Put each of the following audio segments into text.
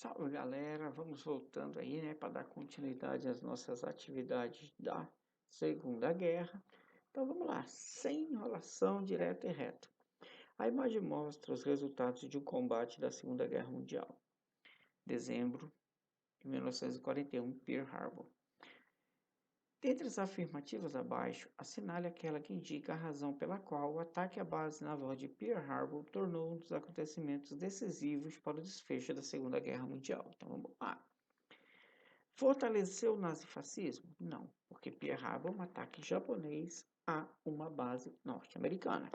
Salve galera, vamos voltando aí, né, para dar continuidade às nossas atividades da Segunda Guerra. Então vamos lá, sem enrolação, direto e reto. A imagem mostra os resultados de um combate da Segunda Guerra Mundial. Dezembro de 1941, Pearl Harbor. Dentre as afirmativas abaixo, assinale aquela que indica a razão pela qual o ataque à base naval de Pearl Harbor tornou um dos acontecimentos decisivos para o desfecho da Segunda Guerra Mundial. Então vamos lá. Fortaleceu o nazifascismo? Não, porque Pearl Harbor é um ataque japonês a uma base norte-americana.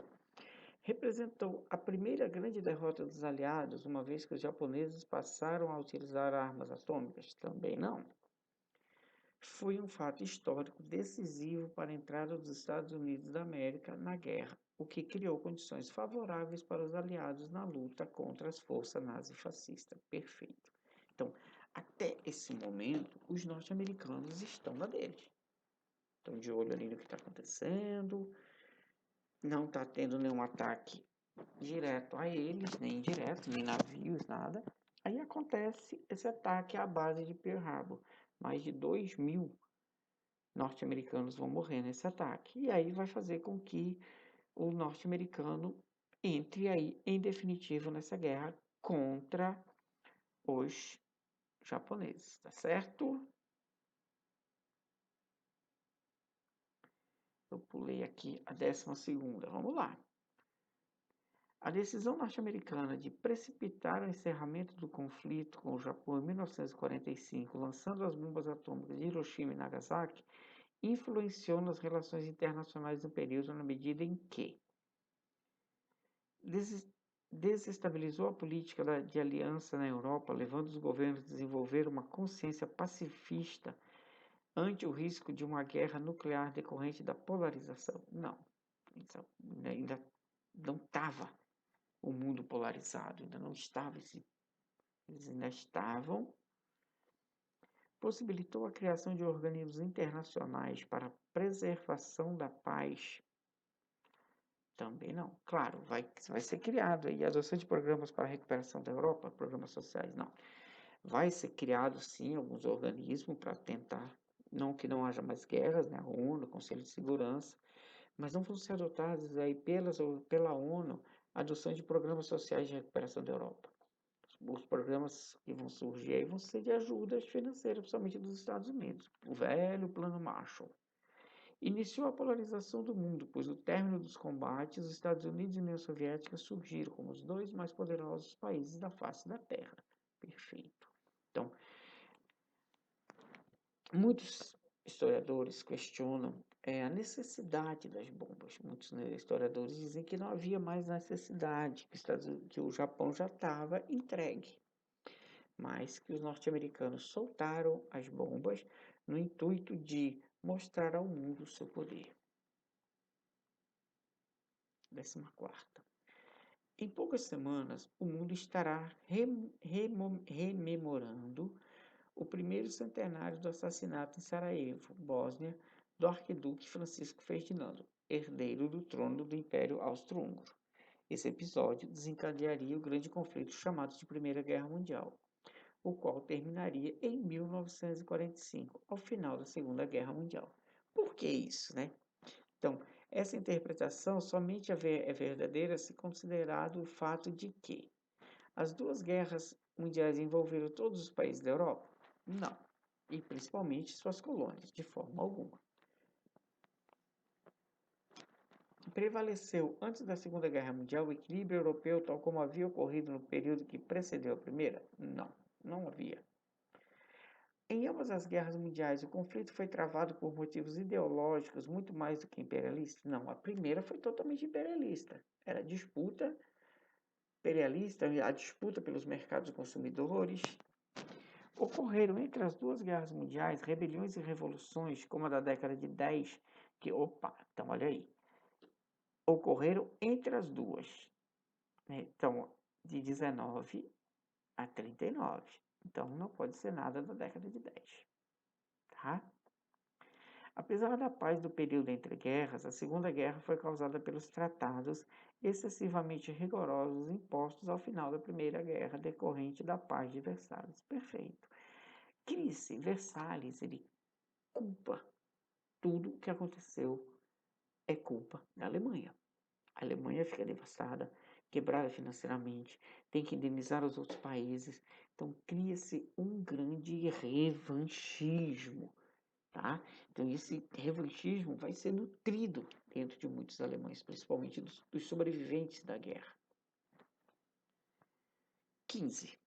Representou a primeira grande derrota dos aliados, uma vez que os japoneses passaram a utilizar armas atômicas? Também não. Foi um fato histórico decisivo para a entrada dos Estados Unidos da América na guerra, o que criou condições favoráveis para os aliados na luta contra as forças nazifascistas. Perfeito. Então, até esse momento, os norte-americanos estão na deles. Estão de olho ali no que está acontecendo, não está tendo nenhum ataque direto a eles, nem indireto, nem navios, nada. Aí acontece esse ataque à base de Pearl Harbor. Mais de 2.000 norte-americanos vão morrer nesse ataque. E aí vai fazer com que o norte-americano entre aí, em definitivo, nessa guerra contra os japoneses, tá certo? Eu pulei aqui a 12ª, vamos lá. A decisão norte-americana de precipitar o encerramento do conflito com o Japão em 1945, lançando as bombas atômicas de Hiroshima e Nagasaki, influenciou nas relações internacionais no período na medida em que desestabilizou a política de aliança na Europa, levando os governos a desenvolver uma consciência pacifista ante o risco de uma guerra nuclear decorrente da polarização. Não, ainda não estava o mundo polarizado, ainda não estava eles ainda estavam. Possibilitou a criação de organismos internacionais para a preservação da paz. Também não. Claro, vai ser criado aí a adoção de programas para a recuperação da Europa, programas sociais, não. Vai ser criado, sim, alguns organismos para tentar, não que não haja mais guerras, né? A ONU, o Conselho de Segurança, mas não vão ser adotados aí pela ONU a adoção de programas sociais de recuperação da Europa. Os programas que vão surgir aí vão ser de ajuda financeira, principalmente dos Estados Unidos. O velho Plano Marshall. Iniciou a polarização do mundo, pois no término dos combates, os Estados Unidos e a União Soviética surgiram como os dois mais poderosos países da face da Terra. Perfeito. Então, muitos historiadores questionam a necessidade das bombas. Muitos historiadores dizem que não havia mais necessidade, que o Japão já estava entregue, mas que os norte-americanos soltaram as bombas no intuito de mostrar ao mundo o seu poder. 14ª. Em poucas semanas, o mundo estará rememorando o primeiro centenário do assassinato em Sarajevo, Bósnia, do arquiduque Francisco Ferdinando, herdeiro do trono do Império Austro-Húngaro. Esse episódio desencadearia o grande conflito chamado de Primeira Guerra Mundial, o qual terminaria em 1945, ao final da Segunda Guerra Mundial. Por que isso, né? Então, essa interpretação somente é verdadeira se considerado o fato de que as duas guerras mundiais envolveram todos os países da Europa? Não, e principalmente suas colônias, de forma alguma. Prevaleceu antes da Segunda Guerra Mundial o equilíbrio europeu tal como havia ocorrido no período que precedeu a Primeira? Não, não havia. Em ambas as guerras mundiais, o conflito foi travado por motivos ideológicos muito mais do que imperialistas? Não, a primeira foi totalmente imperialista. Era disputa imperialista, a disputa pelos mercados consumidores. Ocorreram entre as duas guerras mundiais rebeliões e revoluções, como a da década de 10, então olha aí. Ocorreram entre as duas, né? Então, de 19 a 39. Então, não pode ser nada da década de 10. Tá? Apesar da paz do período entre guerras, a Segunda Guerra foi causada pelos tratados excessivamente rigorosos impostos ao final da Primeira Guerra decorrente da Paz de Versalhes. Perfeito. Cria-se Versalhes, ele culpa tudo o que aconteceu, é culpa da Alemanha. A Alemanha fica devastada, quebrada financeiramente, tem que indenizar os outros países. Então cria-se um grande revanchismo, tá? Então esse revanchismo vai ser nutrido dentro de muitos alemães, principalmente dos sobreviventes da guerra. 15.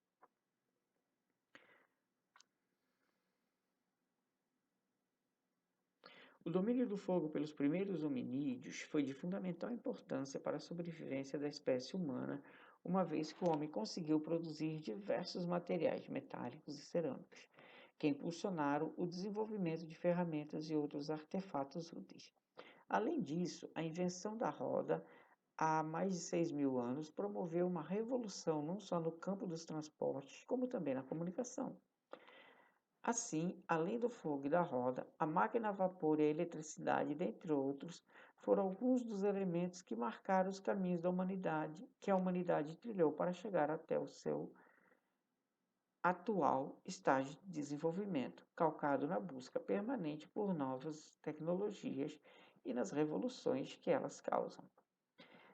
O domínio do fogo pelos primeiros hominídeos foi de fundamental importância para a sobrevivência da espécie humana, uma vez que o homem conseguiu produzir diversos materiais metálicos e cerâmicos, que impulsionaram o desenvolvimento de ferramentas e outros artefatos úteis. Além disso, a invenção da roda, há mais de 6.000 anos, promoveu uma revolução não só no campo dos transportes, como também na comunicação. Assim, além do fogo e da roda, a máquina a vapor e a eletricidade, dentre outros, foram alguns dos elementos que marcaram os caminhos da humanidade, que a humanidade trilhou para chegar até o seu atual estágio de desenvolvimento, calcado na busca permanente por novas tecnologias e nas revoluções que elas causam.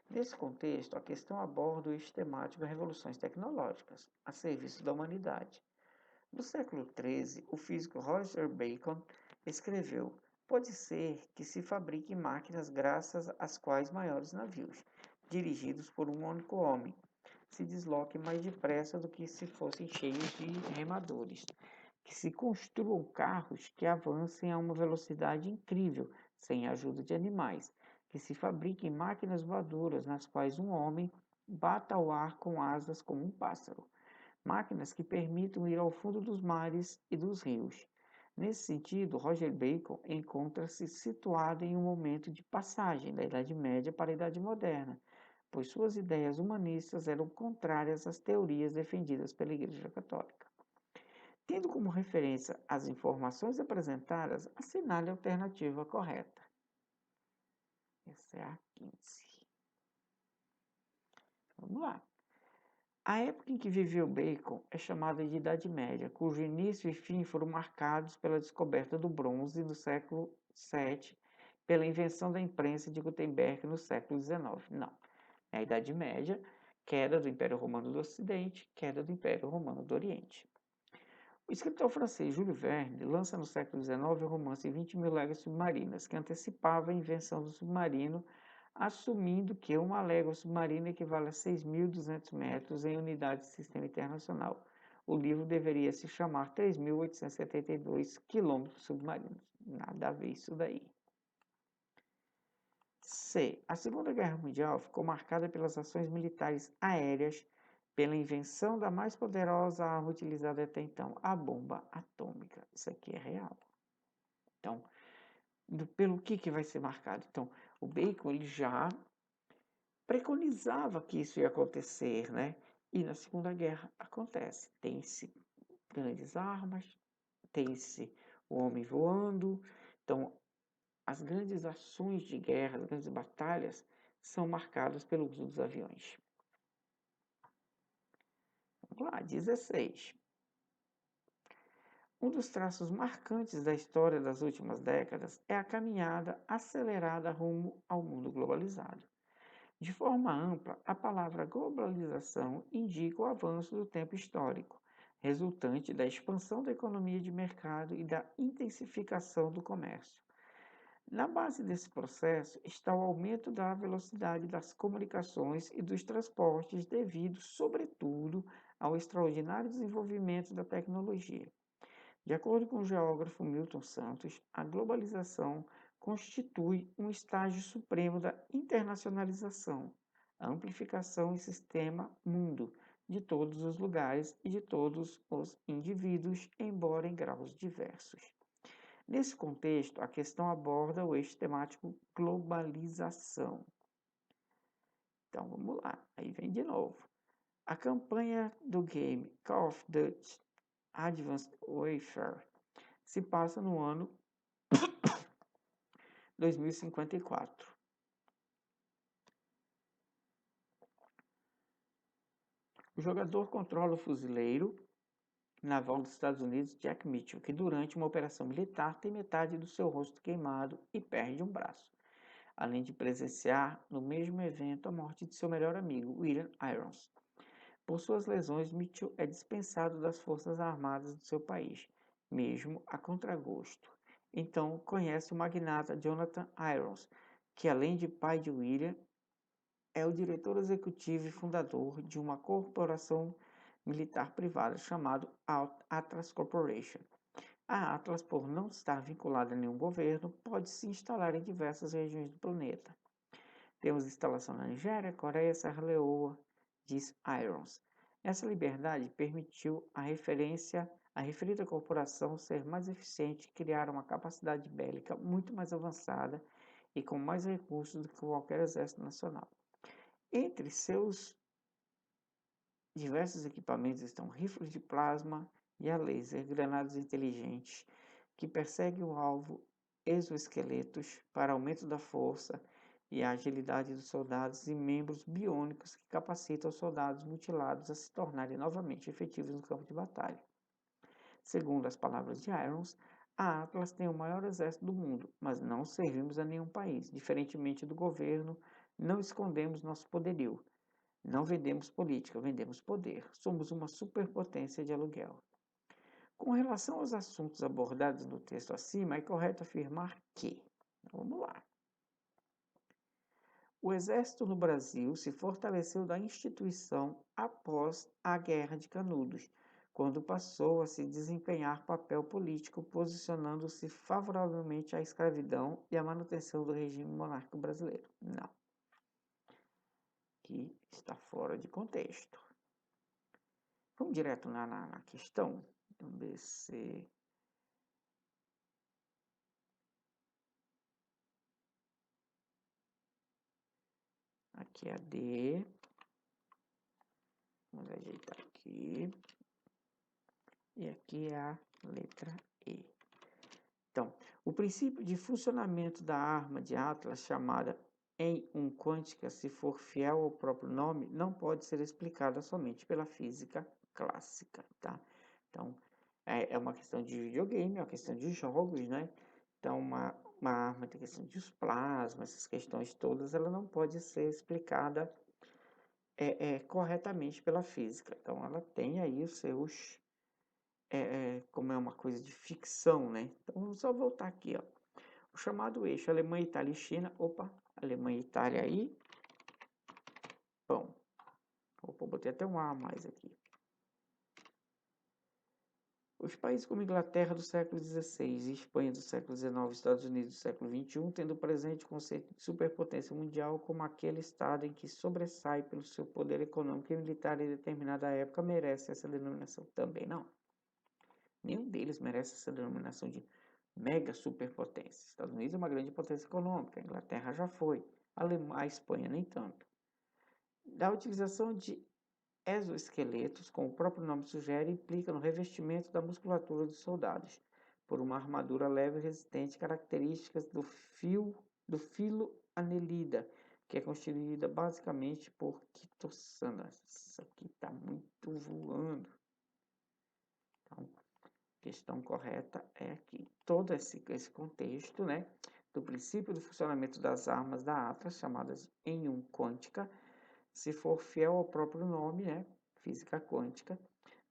Nesse contexto, a questão aborda o eixo temático das revoluções tecnológicas, a serviço da humanidade. No século XIII, o físico Roger Bacon escreveu: pode ser que se fabriquem máquinas graças às quais maiores navios, dirigidos por um único homem, se desloquem mais depressa do que se fossem cheios de remadores, que se construam carros que avancem a uma velocidade incrível, sem a ajuda de animais, que se fabriquem máquinas voadoras nas quais um homem bata ao ar com asas como um pássaro, máquinas que permitam ir ao fundo dos mares e dos rios. Nesse sentido, Roger Bacon encontra-se situado em um momento de passagem da Idade Média para a Idade Moderna, pois suas ideias humanistas eram contrárias às teorias defendidas pela Igreja Católica. Tendo como referência as informações apresentadas, assinale a alternativa correta. Essa é a 15. Vamos lá. A época em que viveu Bacon é chamada de Idade Média, cujo início e fim foram marcados pela descoberta do bronze no século VII, pela invenção da imprensa de Gutenberg no século XIX. Não. É a Idade Média, queda do Império Romano do Ocidente, queda do Império Romano do Oriente. O escritor francês Jules Verne lança no século XIX o romance 20.000 Léguas Submarinas, que antecipava a invenção do submarino, assumindo que uma légua submarina equivale a 6.200 metros em unidade de sistema internacional. O livro deveria se chamar 3.872 quilômetros submarinos. Nada a ver isso daí. C. A Segunda Guerra Mundial ficou marcada pelas ações militares aéreas, pela invenção da mais poderosa arma utilizada até então, a bomba atômica. Isso aqui é real. Então, pelo que vai ser marcado? Então, o Bacon ele já preconizava que isso ia acontecer, né? E na Segunda Guerra acontece. Tem-se grandes armas, tem-se o homem voando. Então, as grandes ações de guerra, as grandes batalhas, são marcadas pelo uso dos aviões. Vamos lá, 16. Um dos traços marcantes da história das últimas décadas é a caminhada acelerada rumo ao mundo globalizado. De forma ampla, a palavra globalização indica o avanço do tempo histórico, resultante da expansão da economia de mercado e da intensificação do comércio. Na base desse processo está o aumento da velocidade das comunicações e dos transportes devido, sobretudo, ao extraordinário desenvolvimento da tecnologia. De acordo com o geógrafo Milton Santos, a globalização constitui um estágio supremo da internacionalização, a amplificação em sistema mundo de todos os lugares e de todos os indivíduos, embora em graus diversos. Nesse contexto, a questão aborda o eixo temático globalização. Então, vamos lá. Aí vem de novo. A campanha do game Call of Duty Advanced Warfare se passa no ano 2054. O jogador controla o fuzileiro naval dos Estados Unidos, Jack Mitchell, que durante uma operação militar tem metade do seu rosto queimado e perde um braço, além de presenciar no mesmo evento a morte de seu melhor amigo, William Irons. Por suas lesões, Mitchell é dispensado das Forças Armadas do seu país, mesmo a contragosto. Então, conhece o magnata Jonathan Irons, que além de pai de William, é o diretor executivo e fundador de uma corporação militar privada chamada Atlas Corporation. A Atlas, por não estar vinculada a nenhum governo, pode se instalar em diversas regiões do planeta. Temos instalação na Nigéria, Coreia, Serra Leoa, diz Irons. Essa liberdade permitiu a referida corporação ser mais eficiente e criar uma capacidade bélica muito mais avançada e com mais recursos do que qualquer exército nacional. Entre seus diversos equipamentos estão rifles de plasma e a laser, granadas inteligentes que perseguem o alvo, exoesqueletos para aumento da força e a agilidade dos soldados e membros biônicos que capacitam os soldados mutilados a se tornarem novamente efetivos no campo de batalha. Segundo as palavras de Irons, a Atlas tem o maior exército do mundo, mas não servimos a nenhum país. Diferentemente do governo, não escondemos nosso poderio. Não vendemos política, vendemos poder. Somos uma superpotência de aluguel. Com relação aos assuntos abordados no texto acima, é correto afirmar que, vamos lá, o Exército no Brasil se fortaleceu da instituição após a Guerra de Canudos, quando passou a se desempenhar papel político, posicionando-se favoravelmente à escravidão e à manutenção do regime monárquico brasileiro. Não. Aqui está fora de contexto. Vamos direto na questão. Vamos ver se... Aqui é a D. Vamos ajeitar aqui. E aqui é a letra E. Então, o princípio de funcionamento da arma de Atlas, chamada em quântica, se for fiel ao próprio nome, não pode ser explicada somente pela física clássica, tá? Então, é uma questão de videogame, é uma questão de jogos, né? Então, uma arma tem questão de plasmas, essas questões todas, ela não pode ser explicada corretamente pela física. Então, ela tem aí os seus... como é uma coisa de ficção, né? Então, vamos só voltar aqui, ó. O chamado eixo Alemanha, Itália e China. Opa, Alemanha e Itália aí. Bom, opa, botei até um A a mais aqui. Os países como Inglaterra do século XVI, Espanha do século XIX, Estados Unidos do século XXI, tendo presente o conceito de superpotência mundial como aquele estado em que sobressai pelo seu poder econômico e militar em determinada época, merece essa denominação também não. Nenhum deles merece essa denominação de mega superpotência. Estados Unidos é uma grande potência econômica, a Inglaterra já foi, a Espanha nem tanto. Da utilização de exoesqueletos, como o próprio nome sugere, implica no revestimento da musculatura dos soldados, por uma armadura leve e resistente, características do filo anelida, que é constituída basicamente por quitossanas. Isso aqui está muito voando. Então, a questão correta é aqui. Todo esse contexto, né, do princípio do funcionamento das armas da Atlas, chamadas em quântica, se for fiel ao próprio nome, né, física quântica,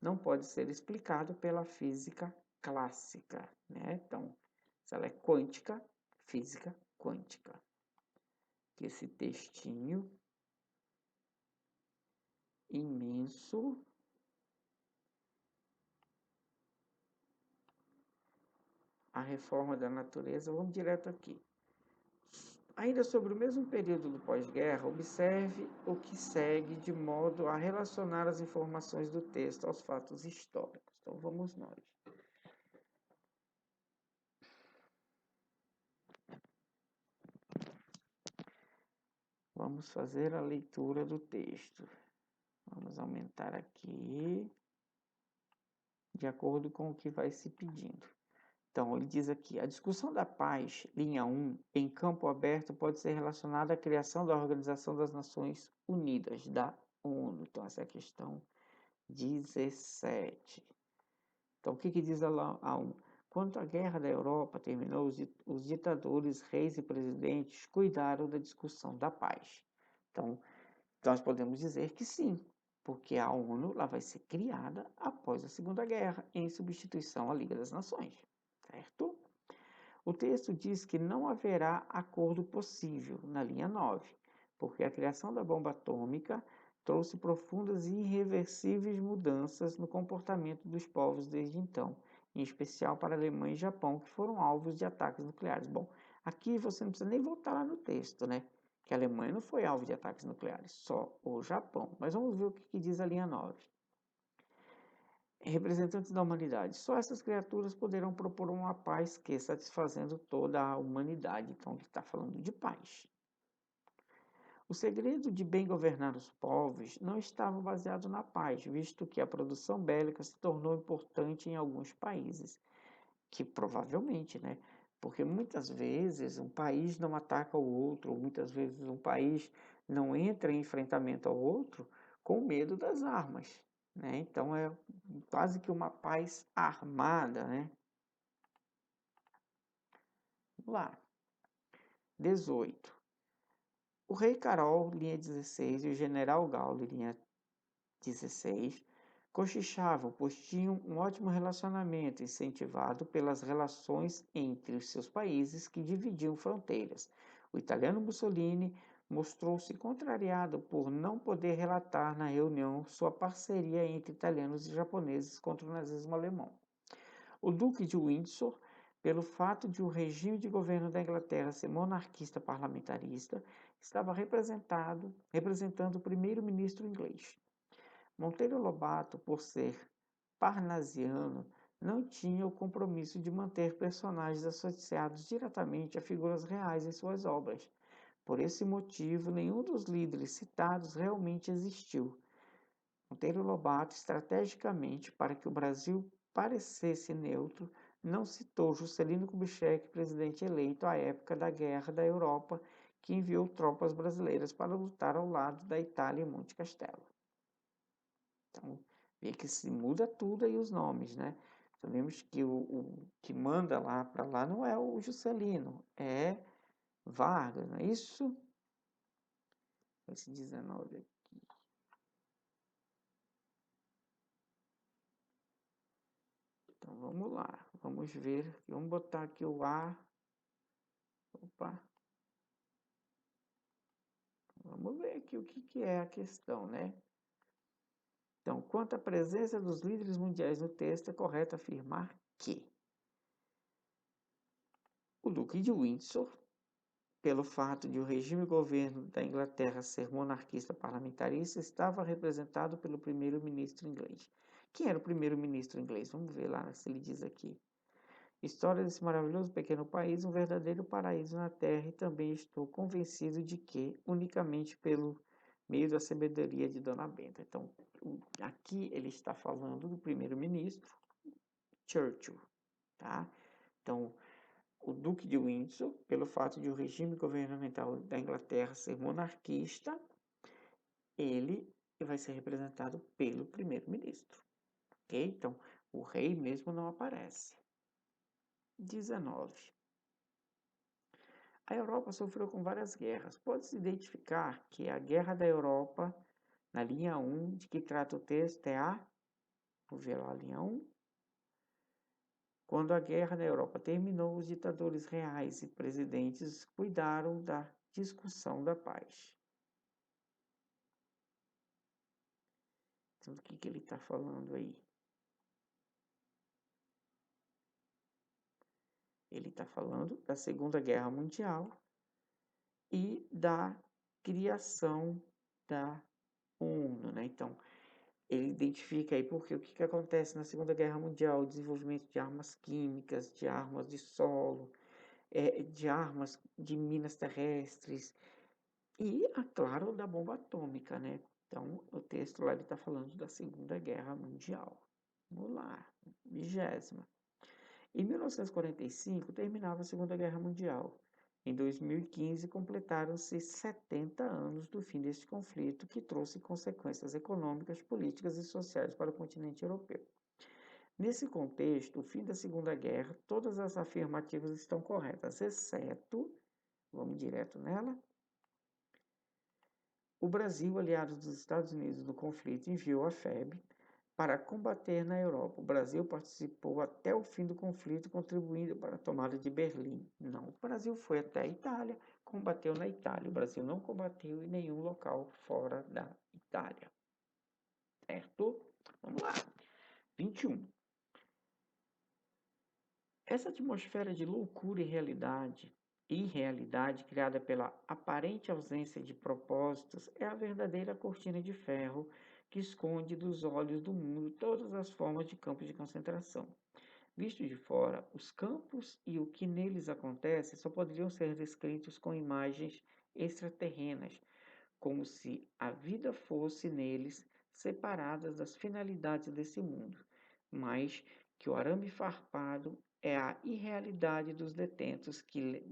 não pode ser explicado pela física clássica, né? Então, se ela é quântica, física quântica. Que esse textinho imenso a reforma da natureza, vamos direto aqui. Ainda sobre o mesmo período do pós-guerra, observe o que segue de modo a relacionar as informações do texto aos fatos históricos. Então, vamos nós. Vamos fazer a leitura do texto. Vamos aumentar aqui, de acordo com o que vai se pedindo. Então, ele diz aqui, a discussão da paz, linha 1, em campo aberto, pode ser relacionada à criação da Organização das Nações Unidas, da ONU. Então, essa é a questão 17. Então, o que diz a 1? Quando a Guerra da Europa terminou, os ditadores, reis e presidentes cuidaram da discussão da paz. Então, nós podemos dizer que sim, porque a ONU lá vai ser criada após a Segunda Guerra, em substituição à Liga das Nações, certo? O texto diz que não haverá acordo possível, na linha 9, porque a criação da bomba atômica trouxe profundas e irreversíveis mudanças no comportamento dos povos desde então, em especial para a Alemanha e Japão, que foram alvos de ataques nucleares. Bom, aqui você não precisa nem voltar lá no texto, né? Que a Alemanha não foi alvo de ataques nucleares, só o Japão. Mas vamos ver o que diz a linha 9. Representantes da humanidade. Só essas criaturas poderão propor uma paz que, satisfazendo toda a humanidade. Então, ele está falando de paz. O segredo de bem governar os povos não estava baseado na paz, visto que a produção bélica se tornou importante em alguns países. Que provavelmente, né? Porque muitas vezes um país não ataca o outro, ou muitas vezes um país não entra em enfrentamento ao outro com medo das armas, né? Então é quase que uma paz armada, né? Vamos lá. 18. O rei Carol, linha 16, e o general Gaulle, linha 16, cochichavam, pois tinham um ótimo relacionamento, incentivado pelas relações entre os seus países que dividiam fronteiras. O italiano Mussolini mostrou-se contrariado por não poder relatar na reunião sua parceria entre italianos e japoneses contra o nazismo alemão. O Duque de Windsor, pelo fato de o regime de governo da Inglaterra ser monarquista parlamentarista, estava representando o primeiro-ministro inglês. Monteiro Lobato, por ser parnasiano, não tinha o compromisso de manter personagens associados diretamente a figuras reais em suas obras. Por esse motivo, nenhum dos líderes citados realmente existiu. Monteiro Lobato, estrategicamente, para que o Brasil parecesse neutro, não citou Juscelino Kubitschek, presidente eleito à época da Guerra da Europa, que enviou tropas brasileiras para lutar ao lado da Itália em Monte Castelo. Então, vê que se muda tudo aí os nomes, né? Sabemos que o que manda lá para lá não é o Juscelino, é Vargas, não é isso? Esse 19 aqui. Então, vamos lá. Vamos ver. Vamos botar aqui o A. Opa. Vamos ver aqui o que é a questão, né? Então, quanto à presença dos líderes mundiais no texto, é correto afirmar que o Duque de Windsor, pelo fato de o regime e governo da Inglaterra ser monarquista parlamentarista, estava representado pelo primeiro-ministro inglês. Quem era o primeiro-ministro inglês? Vamos ver lá se ele diz aqui. História desse maravilhoso pequeno país, um verdadeiro paraíso na terra, e também estou convencido de que, unicamente pelo meio da sabedoria de Dona Benta. Então, aqui ele está falando do primeiro-ministro Churchill, tá? Então, o Duque de Windsor, pelo fato de o regime governamental da Inglaterra ser monarquista, ele vai ser representado pelo primeiro-ministro, ok? Então, o rei mesmo não aparece. 19. A Europa sofreu com várias guerras. Pode-se identificar que a Guerra da Europa, na linha 1, de que trata o texto, é a... Vou ver lá a linha 1. Quando a guerra na Europa terminou, os ditadores reais e presidentes cuidaram da discussão da paz. Então, o que ele está falando aí? Ele está falando da Segunda Guerra Mundial e da criação da ONU, né? Então, ele identifica aí porque o que acontece na Segunda Guerra Mundial, o desenvolvimento de armas químicas, de armas de solo, de armas de minas terrestres e, claro, da bomba atômica, né? Então, o texto lá está falando da Segunda Guerra Mundial. Vamos lá, 20ª. Em 1945, terminava a Segunda Guerra Mundial. Em 2015, completaram-se 70 anos do fim deste conflito, que trouxe consequências econômicas, políticas e sociais para o continente europeu. Nesse contexto, o fim da Segunda Guerra, todas as afirmativas estão corretas, exceto, vamos direto nela, o Brasil, aliado dos Estados Unidos no conflito, enviou a FEB para combater na Europa. O Brasil participou até o fim do conflito, contribuindo para a tomada de Berlim. Não, o Brasil foi até a Itália, combateu na Itália. O Brasil não combateu em nenhum local fora da Itália. Certo? Vamos lá. 21. Essa atmosfera de loucura e irrealidade criada pela aparente ausência de propósitos é a verdadeira cortina de ferro que esconde dos olhos do mundo todas as formas de campos de concentração. Visto de fora, os campos e o que neles acontece só poderiam ser descritos com imagens extraterrenas, como se a vida fosse neles separada das finalidades desse mundo, mas que o arame farpado é a irrealidade dos detentos que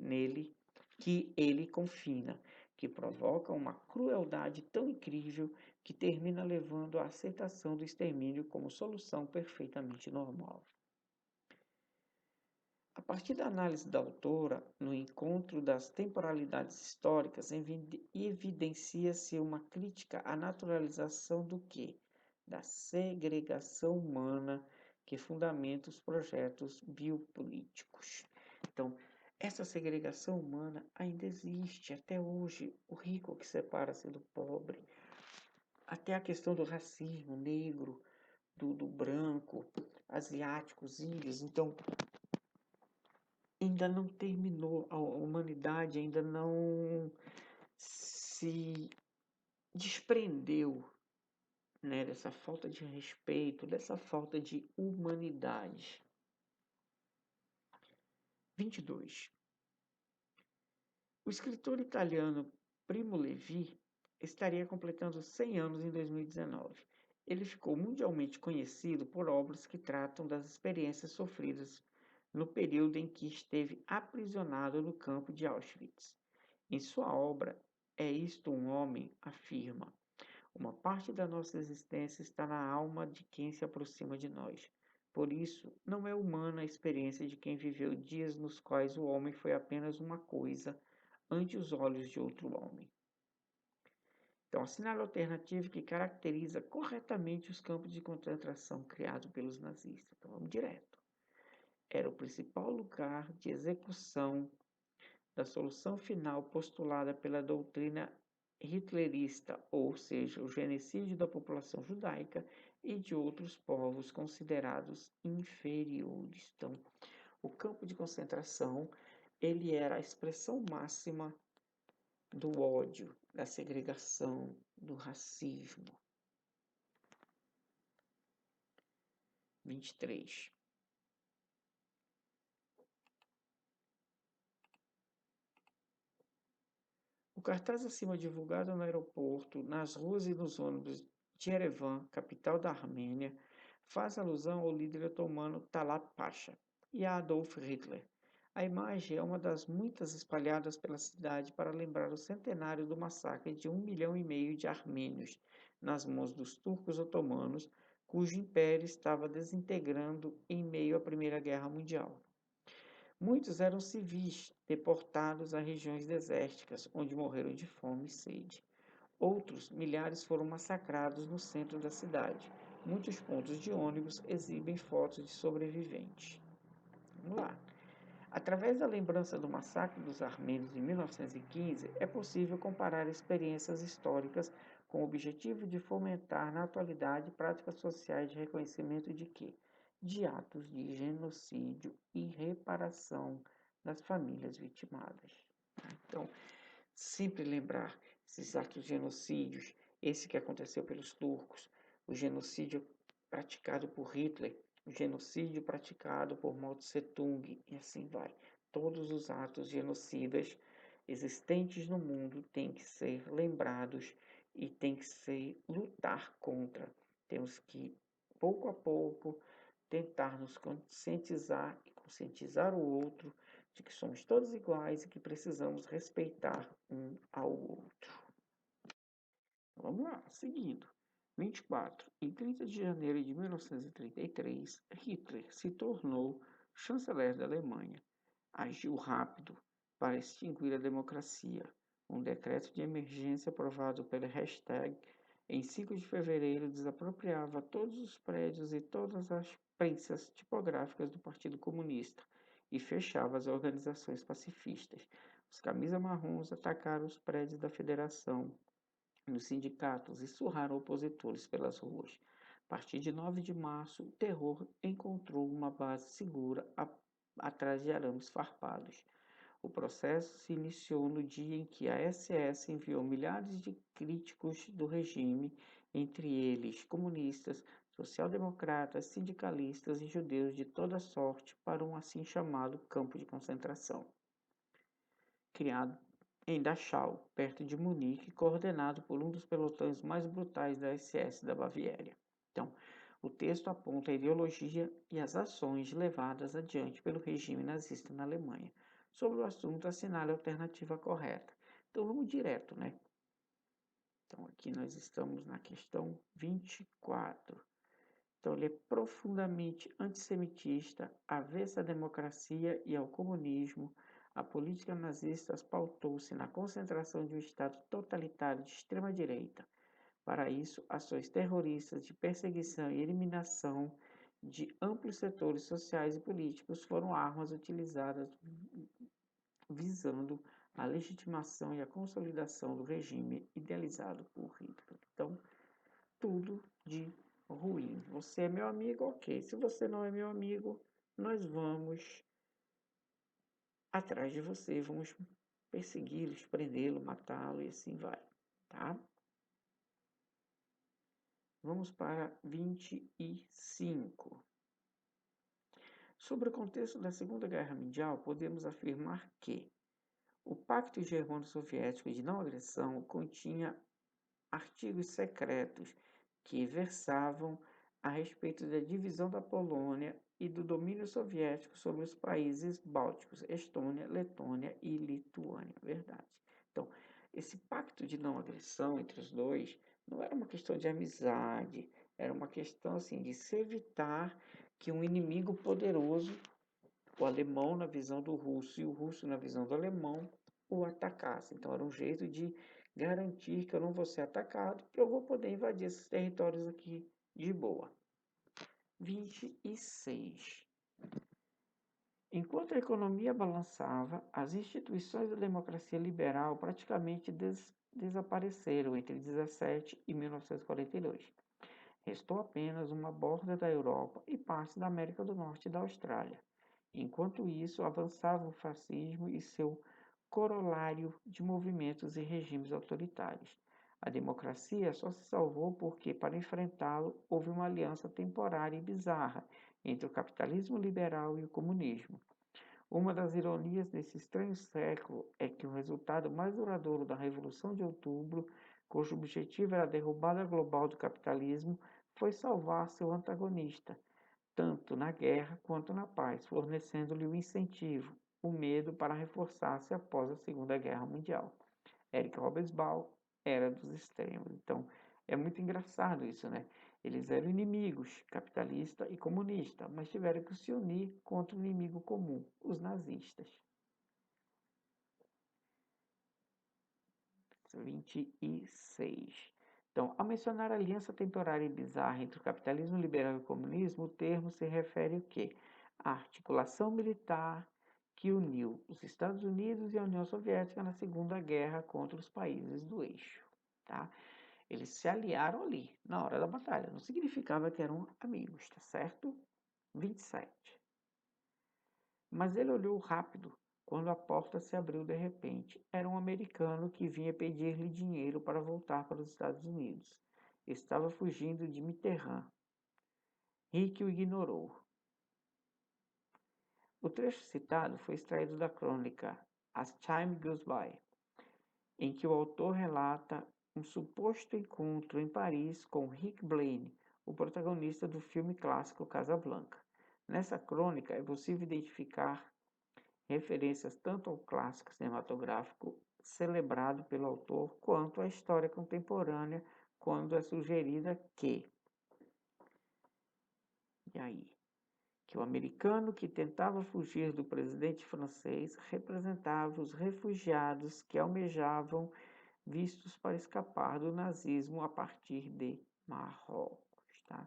ele confina, que provoca uma crueldade tão incrível que termina levando à aceitação do extermínio como solução perfeitamente normal. A partir da análise da autora, no encontro das temporalidades históricas, evidencia-se uma crítica à naturalização do quê? Da segregação humana que fundamenta os projetos biopolíticos. Então, essa segregação humana ainda existe até hoje. O rico que separa-se do pobre. Até a questão do racismo negro, do branco, asiáticos, índios. Então, ainda não terminou, a humanidade ainda não se desprendeu, né, dessa falta de respeito, dessa falta de humanidade. 22. O escritor italiano Primo Levi estaria completando 100 anos em 2019. Ele ficou mundialmente conhecido por obras que tratam das experiências sofridas no período em que esteve aprisionado no campo de Auschwitz. Em sua obra, É Isto um Homem? Afirma: uma parte da nossa existência está na alma de quem se aproxima de nós. Por isso, não é humana a experiência de quem viveu dias nos quais o homem foi apenas uma coisa ante os olhos de outro homem. Então, assinale a alternativa que caracteriza corretamente os campos de concentração criados pelos nazistas. Então, vamos direto. Era o principal lugar de execução da solução final postulada pela doutrina hitlerista, ou seja, o genocídio da população judaica e de outros povos considerados inferiores. Então, o campo de concentração, ele era a expressão máxima do ódio, da segregação, do racismo. 23. O cartaz acima divulgado no aeroporto, nas ruas e nos ônibus de Erevan, capital da Armênia, faz alusão ao líder otomano Talat Pasha e a Adolf Hitler. A imagem é uma das muitas espalhadas pela cidade para lembrar o centenário do massacre de 1,5 milhão de armênios nas mãos dos turcos otomanos, cujo império estava desintegrando em meio à Primeira Guerra Mundial. Muitos eram civis, deportados a regiões desérticas, onde morreram de fome e sede. Outros, milhares, foram massacrados no centro da cidade. Muitos pontos de ônibus exibem fotos de sobreviventes. Vamos lá. Através da lembrança do massacre dos armênios em 1915, é possível comparar experiências históricas com o objetivo de fomentar na atualidade práticas sociais de reconhecimento de quê? De atos de genocídio e reparação das famílias vitimadas. Então, sempre lembrar esses atos de genocídios, esse que aconteceu pelos turcos, o genocídio praticado por Hitler, o genocídio praticado por Mao Tse-tung, e assim vai. Todos os atos genocidas existentes no mundo têm que ser lembrados e tem que ser lutar contra. Temos que, pouco a pouco, tentar nos conscientizar e conscientizar o outro de que somos todos iguais e que precisamos respeitar um ao outro. Vamos lá, seguindo. 24. Em 30 de janeiro de 1933, Hitler se tornou chanceler da Alemanha. Agiu rápido para extinguir a democracia. Um decreto de emergência aprovado pela hashtag em 5 de fevereiro desapropriava todos os prédios e todas as prensas tipográficas do Partido Comunista e fechava as organizações pacifistas. Os camisa marrons atacaram os prédios da Federação nos sindicatos e surraram opositores pelas ruas. A partir de 9 de março, o terror encontrou uma base segura atrás de arames farpados. O processo se iniciou no dia em que a SS enviou milhares de críticos do regime, entre eles comunistas, social-democratas, sindicalistas e judeus de toda sorte, para um assim chamado campo de concentração, criado em Dachau, perto de Munique, coordenado por um dos pelotões mais brutais da SS da Baviera. Então, o texto aponta a ideologia e as ações levadas adiante pelo regime nazista na Alemanha. Sobre o assunto, assinale a alternativa correta. Então, vamos direto, né? Então, aqui nós estamos na questão 24. Então, ele é profundamente antissemitista, avessa à democracia e ao comunismo. A política nazista pautou-se na concentração de um Estado totalitário de extrema-direita. Para isso, ações terroristas de perseguição e eliminação de amplos setores sociais e políticos foram armas utilizadas visando a legitimação e a consolidação do regime idealizado por Hitler. Então, tudo de ruim. Você é meu amigo, ok. Se você não é meu amigo, nós vamos atrás de você, vamos persegui-los, prendê-lo, matá-lo e assim vai, tá? Vamos para 25. Sobre o contexto da Segunda Guerra Mundial, podemos afirmar que o Pacto Germano-Soviético de Não Agressão continha artigos secretos que versavam a respeito da divisão da Polônia e do domínio soviético sobre os países bálticos, Estônia, Letônia e Lituânia, verdade. Então, esse pacto de não agressão entre os dois não era uma questão de amizade, era uma questão assim de se evitar que um inimigo poderoso, o alemão na visão do russo e o russo na visão do alemão, o atacasse. Então, era um jeito de garantir que eu não vou ser atacado, que eu vou poder invadir esses territórios aqui de boa. 26. Enquanto a economia balançava, as instituições da democracia liberal praticamente desapareceram entre 17 e 1942. Restou apenas uma borda da Europa e parte da América do Norte e da Austrália. Enquanto isso, avançava o fascismo e seu corolário de movimentos e regimes autoritários. A democracia só se salvou porque, para enfrentá-lo, houve uma aliança temporária e bizarra entre o capitalismo liberal e o comunismo. Uma das ironias desse estranho século é que o resultado mais duradouro da Revolução de Outubro, cujo objetivo era a derrubada global do capitalismo, foi salvar seu antagonista, tanto na guerra quanto na paz, fornecendo-lhe o incentivo, o medo para reforçar-se após a Segunda Guerra Mundial. Eric Hobsbawm, Era dos Extremos. Então, é muito engraçado isso, né? Eles eram inimigos, capitalista e comunista, mas tiveram que se unir contra o inimigo comum, os nazistas. 26. Então, ao mencionar a aliança temporária e bizarra entre o capitalismo liberal e o comunismo, o termo se refere ao quê? À articulação militar que uniu os Estados Unidos e a União Soviética na Segunda Guerra contra os países do eixo, tá? Eles se aliaram ali, na hora da batalha. Não significava que eram amigos, tá certo? 27. Mas ele olhou rápido quando a porta se abriu de repente. Era um americano que vinha pedir-lhe dinheiro para voltar para os Estados Unidos. Estava fugindo de Mitterrand. Rick o ignorou. O trecho citado foi extraído da crônica As Time Goes By, em que o autor relata um suposto encontro em Paris com Rick Blaine, o protagonista do filme clássico Casablanca. Nessa crônica é possível identificar referências tanto ao clássico cinematográfico celebrado pelo autor, quanto à história contemporânea, quando é sugerida e aí? Que o americano que tentava fugir do presidente francês representava os refugiados que almejavam vistos para escapar do nazismo a partir de Marrocos, tá?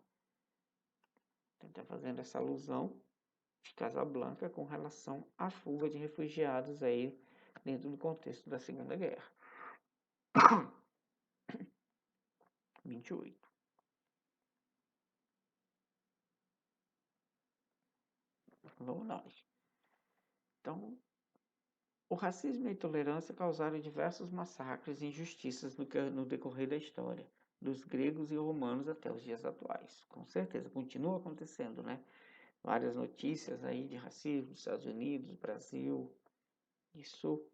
Então, está fazendo essa alusão de Casablanca com relação à fuga de refugiados aí dentro do contexto da Segunda Guerra. 28. Vamos nós. Então, o racismo e a intolerância causaram diversos massacres e injustiças no decorrer da história, dos gregos e romanos até os dias atuais. Com certeza, continua acontecendo, né? Várias notícias aí de racismo nos Estados Unidos, Brasil. Isso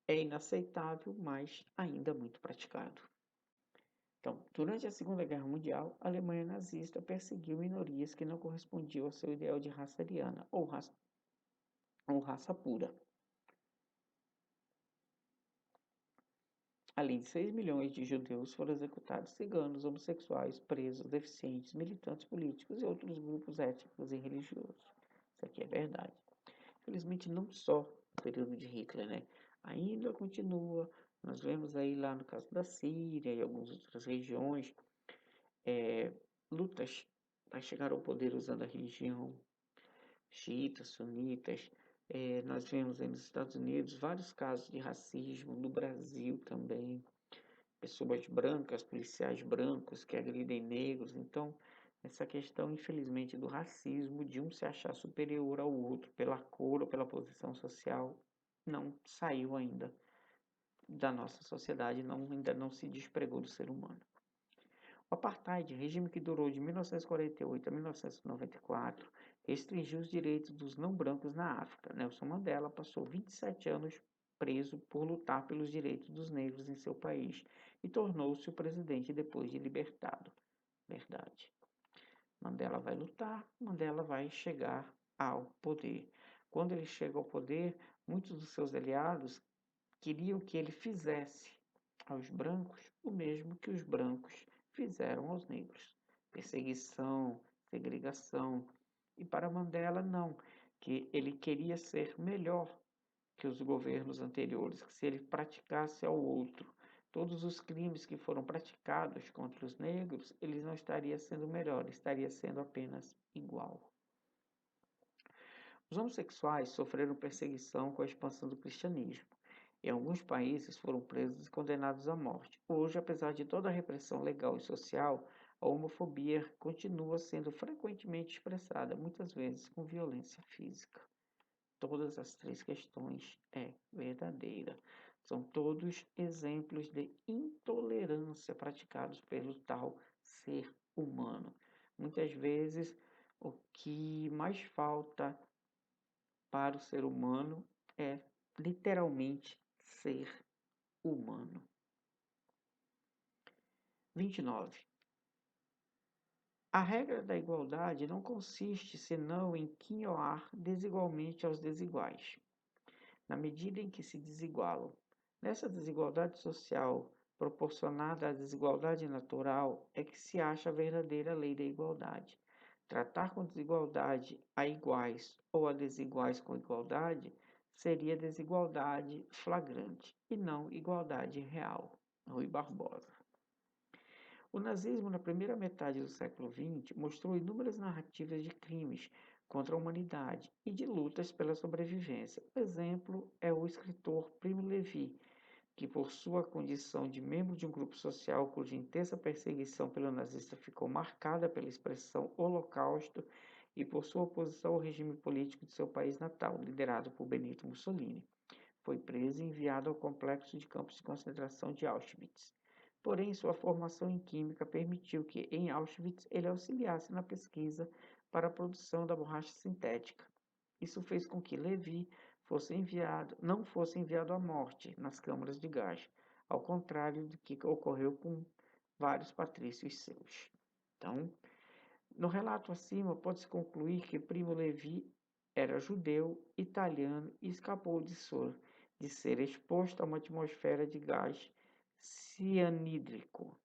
é inaceitável, mas ainda muito praticado. Então, durante a Segunda Guerra Mundial, a Alemanha nazista perseguiu minorias que não correspondiam ao seu ideal de raça ariana ou raça pura. Além de 6 milhões de judeus foram executados, ciganos, homossexuais, presos, deficientes, militantes políticos e outros grupos étnicos e religiosos. Isso aqui é verdade. Infelizmente, não só no período de Hitler, né? Ainda continua. Nós vemos aí lá no caso da Síria e algumas outras regiões, lutas para chegar ao poder usando a religião, xiitas, sunitas. Nós vemos aí nos Estados Unidos vários casos de racismo, no Brasil também. Pessoas brancas, policiais brancos que agridem negros. Então, essa questão, infelizmente, do racismo, de um se achar superior ao outro pela cor ou pela posição social, não saiu ainda da nossa sociedade, ainda não se despregou do ser humano. O apartheid, regime que durou de 1948 a 1994, restringiu os direitos dos não brancos na África. Nelson Mandela passou 27 anos preso por lutar pelos direitos dos negros em seu país e tornou-se o presidente depois de libertado. Verdade. Mandela vai lutar, Mandela vai chegar ao poder. Quando ele chega ao poder, muitos dos seus aliados queriam que ele fizesse aos brancos o mesmo que os brancos fizeram aos negros. Perseguição, segregação. E para Mandela, não, que ele queria ser melhor que os governos anteriores, que se ele praticasse ao outro todos os crimes que foram praticados contra os negros, ele não estaria sendo melhor, estaria sendo apenas igual. Os homossexuais sofreram perseguição com a expansão do cristianismo. Em alguns países foram presos e condenados à morte. Hoje, apesar de toda a repressão legal e social, a homofobia continua sendo frequentemente expressada, muitas vezes com violência física. Todas as três questões é verdadeira. São todos exemplos de intolerância praticados pelo tal ser humano. Muitas vezes, o que mais falta para o ser humano é literalmente ser humano. 29. A regra da igualdade não consiste senão em quinhoar desigualmente aos desiguais, na medida em que se desigualam. Nessa desigualdade social proporcionada à desigualdade natural é que se acha a verdadeira lei da igualdade. Tratar com desigualdade a iguais ou a desiguais com igualdade seria desigualdade flagrante e não igualdade real. Rui Barbosa. O nazismo, na primeira metade do século XX, mostrou inúmeras narrativas de crimes contra a humanidade e de lutas pela sobrevivência. O exemplo é o escritor Primo Levi, que, por sua condição de membro de um grupo social cuja intensa perseguição pelo nazista ficou marcada pela expressão Holocausto e por sua oposição ao regime político de seu país natal, liderado por Benito Mussolini, foi preso e enviado ao complexo de campos de concentração de Auschwitz. Porém, sua formação em química permitiu que, em Auschwitz, ele auxiliasse na pesquisa para a produção da borracha sintética. Isso fez com que Levi não fosse enviado à morte nas câmaras de gás, ao contrário do que ocorreu com vários patrícios seus. Então, no relato acima, pode-se concluir que Primo Levi era judeu, italiano e escapou de ser exposto a uma atmosfera de gás cianídrico.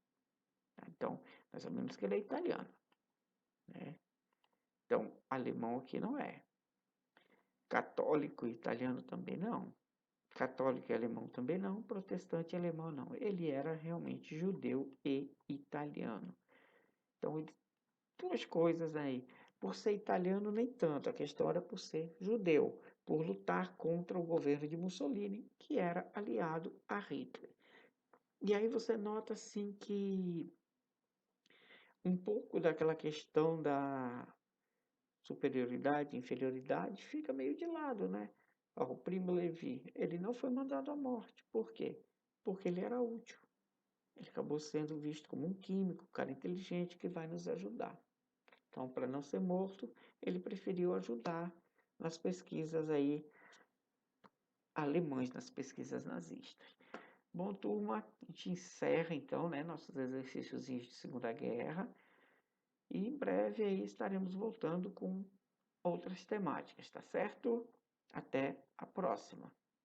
Então, nós sabemos que ele é italiano, né? Então, alemão aqui não é. Católico e italiano também não. Católico e alemão também não. Protestante e alemão não. Ele era realmente judeu e italiano. Então, duas coisas aí. Por ser italiano, nem tanto. A questão era por ser judeu, por lutar contra o governo de Mussolini, que era aliado a Hitler. E aí você nota, assim, que um pouco daquela questão da superioridade, inferioridade, fica meio de lado, né? Ó, o Primo Levi, ele não foi mandado à morte. Por quê? Porque ele era útil. Ele acabou sendo visto como um químico, um cara inteligente que vai nos ajudar. Então, para não ser morto, ele preferiu ajudar nas pesquisas aí alemãs, nas pesquisas nazistas. Bom, turma, a gente encerra então, né, nossos exercícios de Segunda Guerra e em breve aí estaremos voltando com outras temáticas, tá certo? Até a próxima.